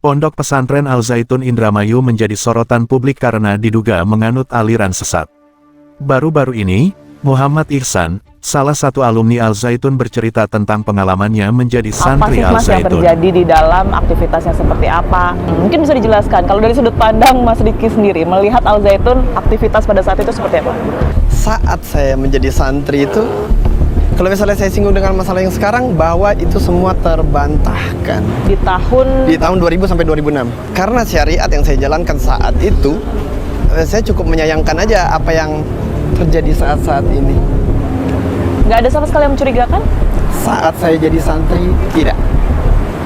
Pondok Pesantren Al-Zaitun Indramayu menjadi sorotan publik karena diduga menganut aliran sesat. Baru-baru ini, Muhammad Ihsan, salah satu alumni Al-Zaitun bercerita tentang pengalamannya menjadi santri Al-Zaitun. Apa sih Mas yang terjadi di dalam aktivitasnya seperti apa? Mungkin bisa dijelaskan, kalau dari sudut pandang Mas Riki sendiri, melihat Al-Zaitun aktivitas pada saat itu seperti apa? Saat saya menjadi santri itu, kalau misalnya saya singgung dengan masalah yang sekarang, bahwa itu semua terbantahkan. Di tahun 2000 sampai 2006. Karena syariat yang saya jalankan saat itu, saya cukup menyayangkan aja apa yang terjadi saat-saat ini. nggak ada sama sekali yang mencurigakan? Saat saya jadi santri, tidak.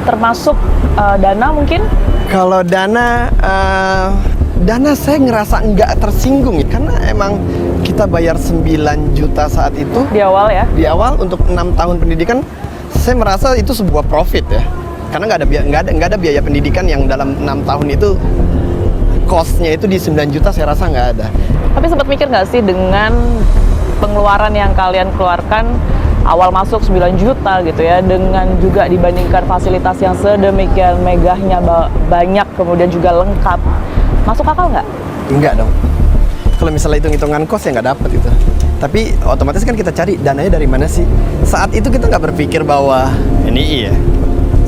Termasuk dana mungkin? Kalau dana saya ngerasa nggak tersinggung ya, karena emang kita bayar 9 juta saat itu Di awal ya? di awal untuk 6 tahun pendidikan. Saya merasa itu sebuah profit ya, karena nggak ada biaya pendidikan yang dalam 6 tahun itu cost-nya itu di 9 juta, saya rasa nggak ada. Tapi sempat mikir nggak sih dengan pengeluaran yang kalian keluarkan awal masuk 9 juta gitu ya, dengan juga dibandingkan fasilitas yang sedemikian megahnya, banyak, kemudian juga lengkap, masuk akal nggak? Enggak dong. Kalau misalnya hitung-hitungan kos ya nggak dapet itu. Tapi otomatis kan kita cari dananya dari mana sih. Saat itu kita nggak berpikir bahwa NII ya.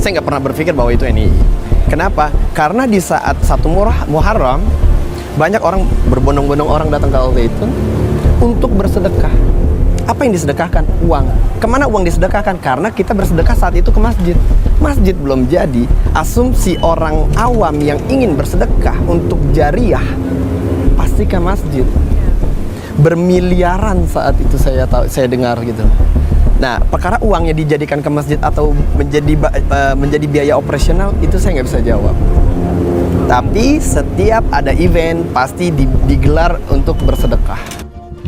Saya nggak pernah berpikir bahwa itu NII. Kenapa? Karena di saat 1 Muharram, banyak orang, berbondong-bondong orang datang ke Al-Zaitun untuk bersedekah. Apa yang disedekahkan? Uang. Kemana uang disedekahkan? Karena kita bersedekah saat itu ke masjid. Masjid belum jadi. Asumsi orang awam yang ingin bersedekah untuk jariah pasti ke masjid. Bermiliaran saat itu saya dengar gitu. Nah, perkara uangnya dijadikan ke masjid atau menjadi biaya operasional, itu saya nggak bisa jawab. Tapi setiap ada event pasti digelar untuk bersedekah.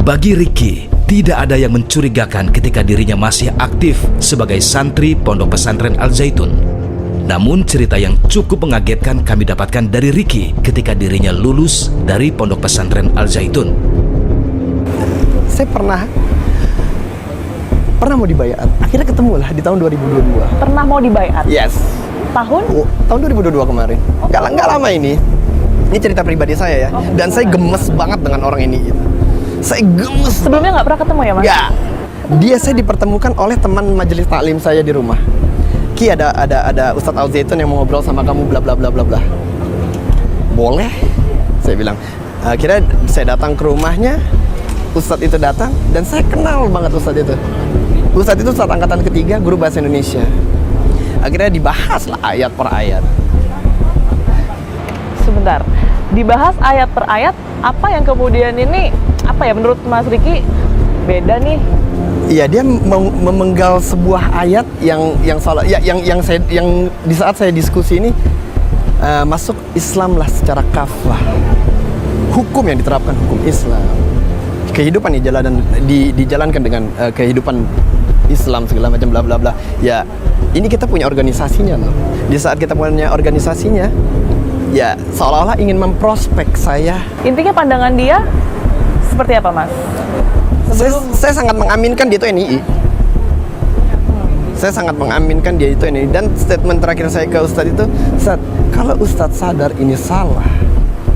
Bagi Riki, tidak ada yang mencurigakan ketika dirinya masih aktif sebagai santri Pondok Pesantren Al-Zaitun. Namun cerita yang cukup mengagetkan kami dapatkan dari Riki ketika dirinya lulus dari Pondok Pesantren Al-Zaitun. Saya pernah mau dibayat. Akhirnya ketemu lah di tahun 2022. Pernah mau dibayat? Yes. Tahun? Tahun 2022 kemarin. Nggak lama ini. Ini cerita pribadi saya ya. Dan saya gemes banget dengan orang ini gitu. Saya gemes. Sebelumnya nggak pernah ketemu ya Mas? Nggak. Dia saya dipertemukan oleh teman majelis taklim saya di rumah. Ki, ada Ustadz Al-Zaitun yang mau ngobrol sama kamu, bla bla bla bla bla. Boleh? Saya bilang. Akhirnya saya datang ke rumahnya. Ustadz itu datang dan saya kenal banget Ustadz itu. Ustadz itu Ustadz angkatan ketiga, guru bahasa Indonesia. Akhirnya dibahas lah ayat per ayat. Sebentar, dibahas ayat per ayat, apa yang kemudian ini, apa ya menurut Mas Riki beda nih? Iya, dia memenggal sebuah ayat yang di saat saya diskusi ini masuk Islam lah secara kafah. Hukum yang diterapkan hukum Islam. Kehidupan dijalankan dengan kehidupan Islam segala macam bla bla bla. Ya, ini kita punya organisasinya loh. Di saat kita punya organisasinya, ya seolah-olah ingin memprospek saya. Intinya pandangan dia seperti apa Mas? Saya sangat mengaminkan dia itu NII. Saya sangat mengaminkan dia itu NII. Dan statement terakhir saya ke Ustadz itu, Ustadz, kalau Ustadz sadar ini salah,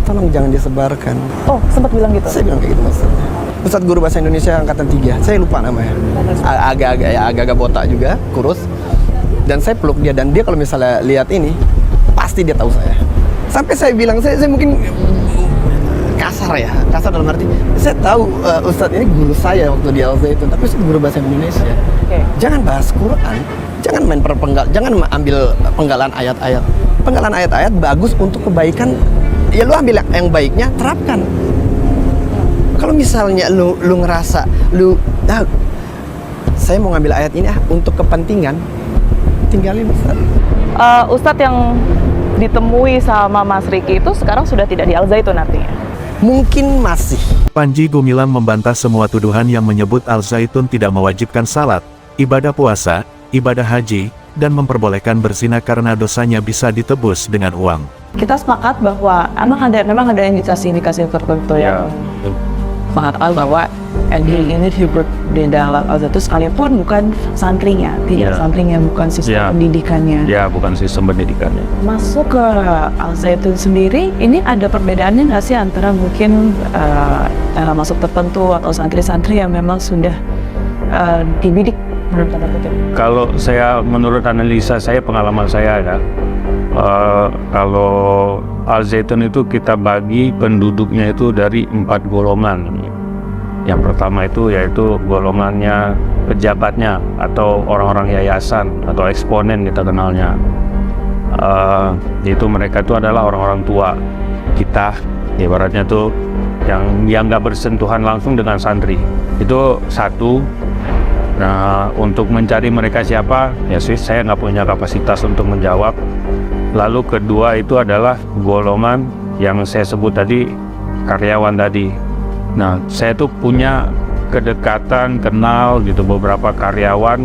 tolong jangan disebarkan. Oh, sempat bilang gitu? Saya bilang kayak gitu maksudnya. Ustadz guru bahasa Indonesia angkatan 3, saya lupa namanya. Agak-agak botak juga, kurus. Dan saya peluk dia, dan dia kalau misalnya lihat ini, pasti dia tahu saya. Sampai saya bilang, saya mungkin kasar ya, kasar dalam arti, saya tahu Ustadz ini guru saya waktu di Al-Zaitun, tapi Ustadz guru bahasa Indonesia. Okay. Jangan bahas Quran, jangan main jangan ambil penggalan ayat-ayat. Penggalan ayat-ayat bagus untuk kebaikan, ya lu ambil yang baiknya, terapkan. Kalau misalnya lu ngerasa saya mau ngambil ayat ini untuk kepentingan, tinggalin Ustadz. Ustadz yang ditemui sama Mas Riki itu sekarang sudah tidak di Al-Zaitun artinya? Mungkin masih. Panji Gumilang membantah semua tuduhan yang menyebut Al-Zaitun tidak mewajibkan salat, ibadah puasa, ibadah haji, dan memperbolehkan berzina karena dosanya bisa ditebus dengan uang. Kita sepakat bahwa memang ada indikasi tertentu yang mengatakan bahwa ini hidup di dalam Al-Zaitun sekalipun bukan santrinya, tidak santrinya, bukan sistem pendidikannya. Ya, bukan sistem pendidikannya. Masuk ke Al-Zaitun sendiri, ini ada perbedaannya nggak sih antara mungkin cara masuk tertentu atau santri-santri yang memang sudah dibidik menurut tanda kutip? Kalau saya, menurut analisa saya, pengalaman saya ya, kalau Al-Zaitun itu kita bagi penduduknya itu dari 4 golongan. Yang pertama itu yaitu golongannya pejabatnya atau orang-orang yayasan atau eksponen kita kenalnya. Itu mereka itu adalah orang-orang tua kita, ibaratnya tuh yang nggak bersentuhan langsung dengan santri. Itu satu. Nah, untuk mencari mereka siapa, ya saya nggak punya kapasitas untuk menjawab. Lalu kedua itu adalah golongan yang saya sebut tadi, karyawan tadi. Nah, saya tuh punya kedekatan, kenal gitu beberapa karyawan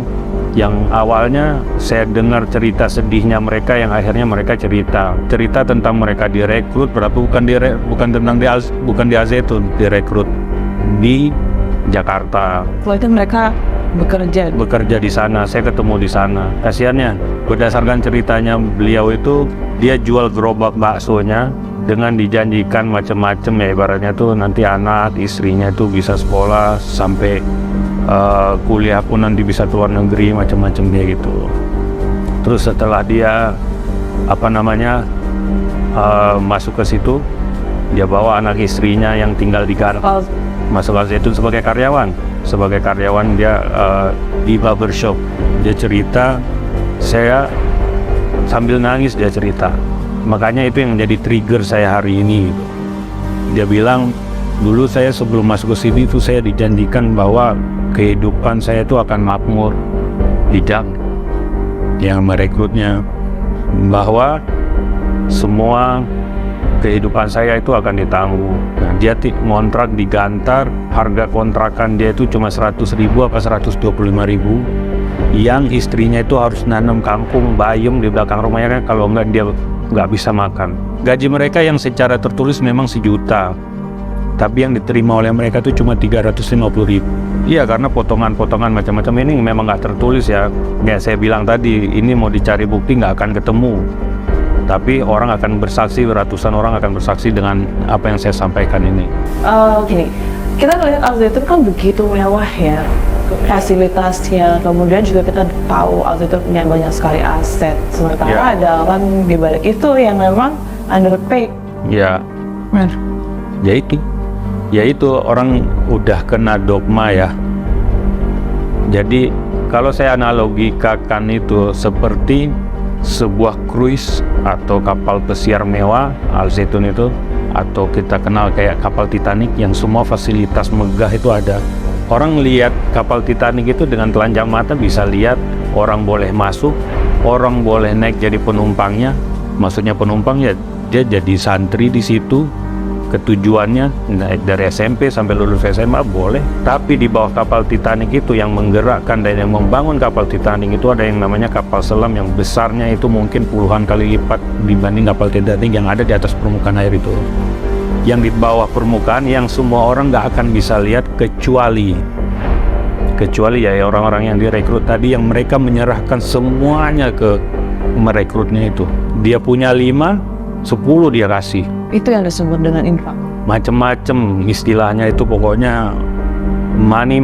yang awalnya saya dengar cerita sedihnya mereka, yang akhirnya mereka cerita tentang mereka direkrut, bukan di Al-Zaitun, direkrut di Jakarta. Setelah itu mereka bekerja di sana. Saya ketemu di sana. Kasiannya, berdasarkan ceritanya beliau itu, dia jual gerobak baksonya dengan dijanjikan macam-macam ya, ibaratnya tuh nanti anak istrinya itu bisa sekolah sampai kuliah pun nanti bisa keluar negeri, macam-macam dia gitu. Terus setelah dia masuk ke situ, dia bawa anak istrinya yang tinggal di Garut masuk Al-Zaitun sebagai karyawan dia di barbershop. Dia cerita, saya sambil nangis dia cerita. Makanya itu yang jadi trigger saya hari ini gitu. Dia bilang, dulu saya sebelum masuk ke sini itu saya dijanjikan bahwa kehidupan saya itu akan makmur. Tidak. Yang merekrutnya bahwa semua kehidupan saya itu akan ditanggung. Nah, dia ngontrak di Gantar, harga kontrakan dia itu cuma 100.000 apa 125.000. Yang istrinya itu harus nanam kangkung bayam di belakang rumahnya, kan kalau enggak dia nggak bisa makan. Gaji mereka yang secara tertulis memang 1 juta, tapi yang diterima oleh mereka itu cuma 350.000. Iya, karena potongan-potongan macam-macam ini memang nggak tertulis ya. Kayak saya bilang tadi, ini mau dicari bukti nggak akan ketemu. Tapi orang akan bersaksi, ratusan orang akan bersaksi dengan apa yang saya sampaikan ini. Gini, kita melihat Al-Zaitun kan begitu mewah ya fasilitasnya, kemudian juga kita tahu Al-Zaitun punya banyak sekali aset, sementara ada orang di balik itu yang memang underpaid. Ya, ya itu orang udah kena dogma ya. Jadi kalau saya analogikan itu seperti sebuah cruise atau kapal pesiar mewah, Al-Zaitun itu, atau kita kenal kayak kapal Titanic yang semua fasilitas megah itu ada. Orang lihat kapal Titanic itu dengan telanjang mata bisa lihat, orang boleh masuk, orang boleh naik jadi penumpangnya. Maksudnya penumpang ya dia jadi santri di situ, ketujuannya naik dari SMP sampai lulus SMA boleh. Tapi di bawah kapal Titanic itu yang menggerakkan dan yang membangun kapal Titanic itu ada yang namanya kapal selam yang besarnya itu mungkin puluhan kali lipat dibanding kapal Titanic yang ada di atas permukaan air itu. Yang di bawah permukaan yang semua orang nggak akan bisa lihat kecuali ya orang-orang yang direkrut tadi, yang mereka menyerahkan semuanya ke merekrutnya itu. Dia punya 5, 10 dia kasih. Itu yang disebut dengan infak. Macem-macem istilahnya itu, pokoknya money.